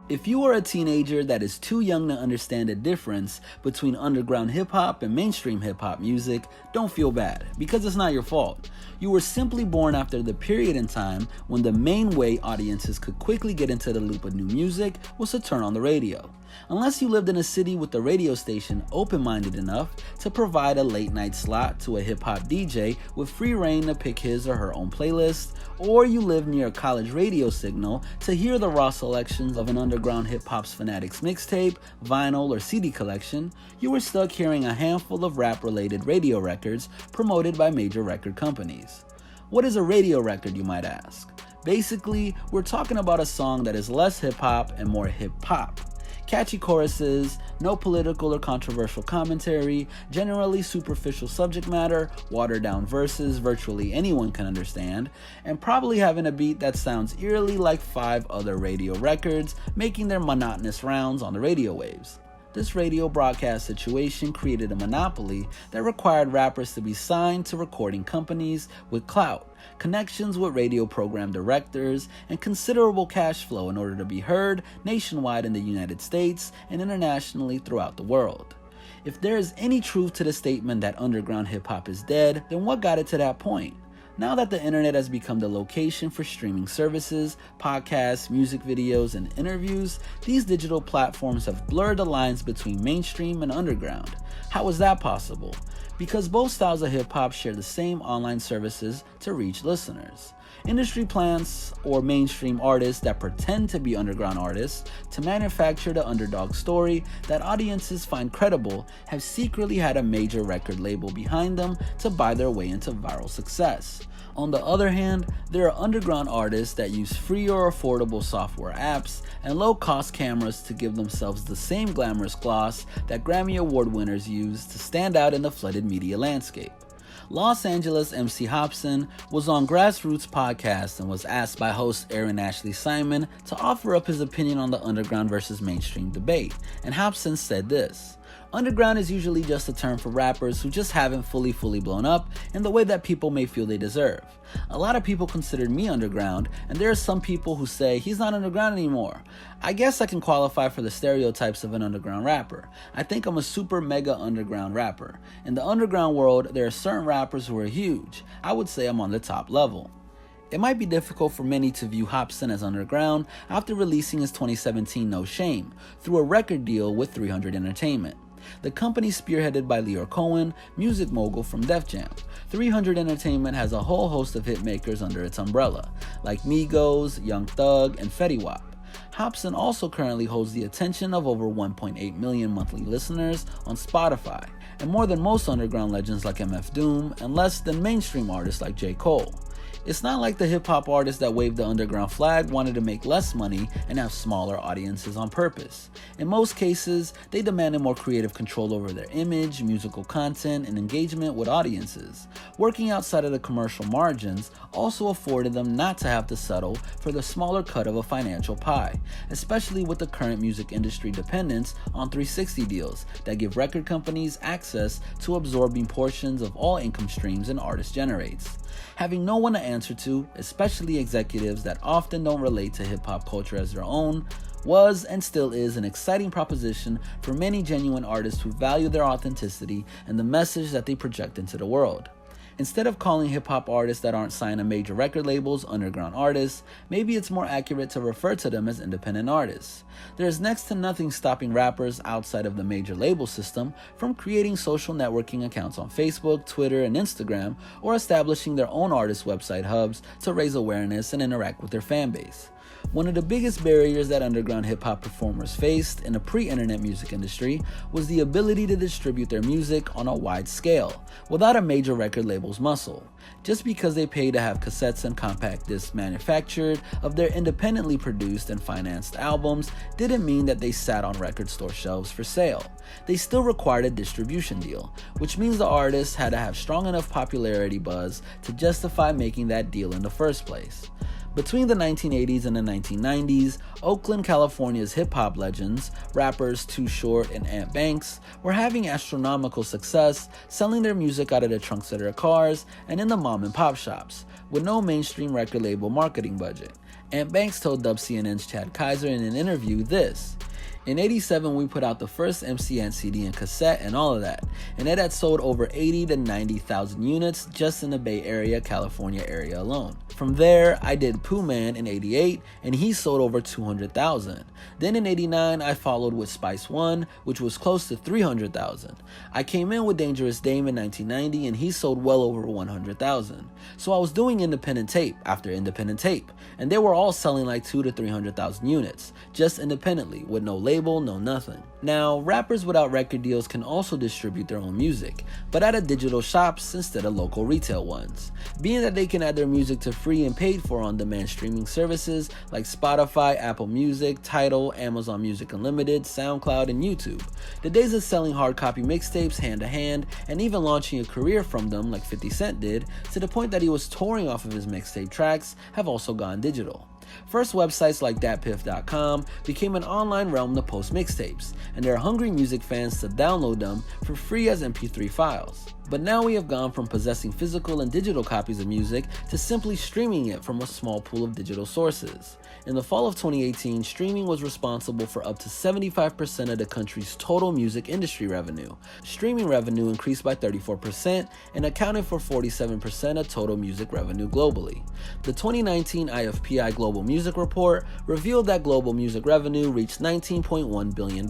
If you are a teenager that is too young to understand the difference between underground hip-hop and mainstream hip-hop music, don't feel bad, because it's not your fault. You were simply born after the period in time when the main way audiences could quickly get into the loop of new music was to turn on the radio. Unless you lived in a city with the radio station open-minded enough to provide a late-night slot to a hip-hop DJ with free reign to pick his or her own playlist, or you lived near a college radio signal to hear the raw selections of an underground hip-hop's fanatics mixtape, vinyl, or CD collection, you were stuck hearing a handful of rap-related radio records promoted by major record companies. What is a radio record, you might ask? Basically, we're talking about a song that is less hip-hop and more hip-hop. Catchy choruses, no political or controversial commentary, generally superficial subject matter, watered down verses virtually anyone can understand, and probably having a beat that sounds eerily like 5 other radio records making their monotonous rounds on the radio waves. This radio broadcast situation created a monopoly that required rappers to be signed to recording companies with clout, connections with radio program directors, and considerable cash flow in order to be heard nationwide in the United States and internationally throughout the world. If there is any truth to the statement that underground hip-hop is dead, then what got it to that point? Now that the internet has become the location for streaming services, podcasts, music videos, and interviews, these digital platforms have blurred the lines between mainstream and underground. How is that possible? Because both styles of hip-hop share the same online services to reach listeners. Industry plants or mainstream artists that pretend to be underground artists to manufacture the underdog story that audiences find credible have secretly had a major record label behind them to buy their way into viral success. On the other hand, there are underground artists that use free or affordable software apps and low-cost cameras to give themselves the same glamorous gloss that Grammy Award winners use to stand out in the flooded media landscape. Los Angeles MC Hopsin was on Grassroots podcast and was asked by host Aaron Ashley Simon to offer up his opinion on the underground versus mainstream debate, and Hopsin said this: "Underground is usually just a term for rappers who just haven't fully blown up in the way that people may feel they deserve. A lot of people consider me underground, and there are some people who say he's not underground anymore. I guess I can qualify for the stereotypes of an underground rapper. I think I'm a super mega underground rapper. In the underground world, there are certain rappers who are huge. I would say I'm on the top level." It might be difficult for many to view Hopsin as underground after releasing his 2017 No Shame through a record deal with 300 Entertainment. The company spearheaded by Leor Cohen, music mogul from Def Jam. 300 Entertainment has a whole host of hitmakers under its umbrella, like Migos, Young Thug, and Fetty Wap. Hopsin also currently holds the attention of over 1.8 million monthly listeners on Spotify, and more than most underground legends like MF Doom, and less than mainstream artists like J. Cole. It's not like the hip-hop artists that waved the underground flag wanted to make less money and have smaller audiences on purpose. In most cases, they demanded more creative control over their image, musical content, and engagement with audiences. Working outside of the commercial margins also afforded them not to have to settle for the smaller cut of a financial pie, especially with the current music industry dependence on 360 deals that give record companies access to absorbing portions of all income streams an artist generates. Having no one to answer to, especially executives that often don't relate to hip-hop culture as their own, was and still is an exciting proposition for many genuine artists who value their authenticity and the message that they project into the world. Instead of calling hip-hop artists that aren't signed to major record labels underground artists, maybe it's more accurate to refer to them as independent artists. There's next to nothing stopping rappers outside of the major label system from creating social networking accounts on Facebook, Twitter, and Instagram, or establishing their own artist website hubs to raise awareness and interact with their fan base. One of the biggest barriers that underground hip-hop performers faced in the pre-internet music industry was the ability to distribute their music on a wide scale, without a major record label's muscle. Just because they paid to have cassettes and compact discs manufactured of their independently produced and financed albums didn't mean that they sat on record store shelves for sale. They still required a distribution deal, which means the artist had to have strong enough popularity buzz to justify making that deal in the first place. Between the 1980s and the 1990s, Oakland, California's hip-hop legends, rappers Too Short and Ant Banks, were having astronomical success selling their music out of the trunks of their cars and in the mom-and-pop shops, with no mainstream record label marketing budget. Ant Banks told WCNN's Chad Kaiser in an interview this: "In '87, we put out the first MC Ant CD and cassette and all of that, and it had sold over 80 to 90,000 units just in the Bay Area, California area alone. From there, I did Pooh Man in '88, and he sold over 200,000. Then in '89, I followed with Spice One, which was close to 300,000. I came in with Dangerous Dame in 1990, and he sold well over 100,000. So I was doing independent tape after independent tape, and they were all selling like 2 to 300,000 units, just independently, with no label, no nothing. Now, rappers without record deals can also distribute their own music, but at a digital shops instead of local retail ones. Being that they can add their music to free and paid for on-demand streaming services like Spotify, Apple Music, Tidal, Amazon Music Unlimited, SoundCloud, and YouTube. The days of selling hard copy mixtapes hand to hand and even launching a career from them like 50 Cent did, to the point that he was touring off of his mixtape tracks, have also gone digital. First, websites like datpiff.com became an online realm to post mixtapes, and there are hungry music fans to download them for free as MP3 files. But now we have gone from possessing physical and digital copies of music to simply streaming it from a small pool of digital sources. In the fall of 2018, streaming was responsible for up to 75% of the country's total music industry revenue. Streaming revenue increased by 34% and accounted for 47% of total music revenue globally. The 2019 IFPI Global Music Report revealed that global music revenue reached $19.1 billion,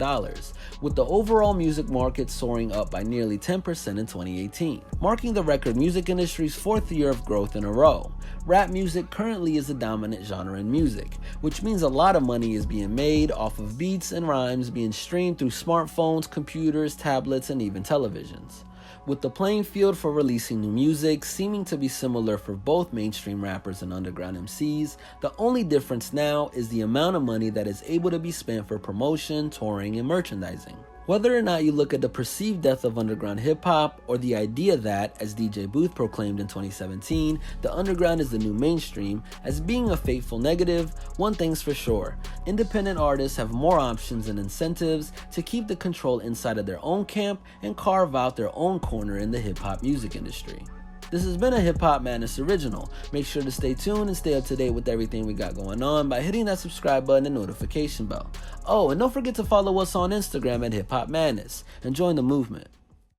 with the overall music market soaring up by nearly 10% in 2018, marking the record music industry's fourth year of growth in a row. Rap music currently is the dominant genre in music, which means a lot of money is being made off of beats and rhymes being streamed through smartphones, computers, tablets, and even televisions. With the playing field for releasing new music seeming to be similar for both mainstream rappers and underground MCs, the only difference now is the amount of money that is able to be spent for promotion, touring, and merchandising. Whether or not you look at the perceived death of underground hip-hop or the idea that, as DJ Booth proclaimed in 2017, the underground is the new mainstream, as being a fateful negative, one thing's for sure: independent artists have more options and incentives to keep the control inside of their own camp and carve out their own corner in the hip-hop music industry. This has been a Hip Hop Madness original. Make sure to stay tuned and stay up to date with everything we got going on by hitting that subscribe button and notification bell. Oh, and don't forget to follow us on Instagram at HipHopMadness and join the movement.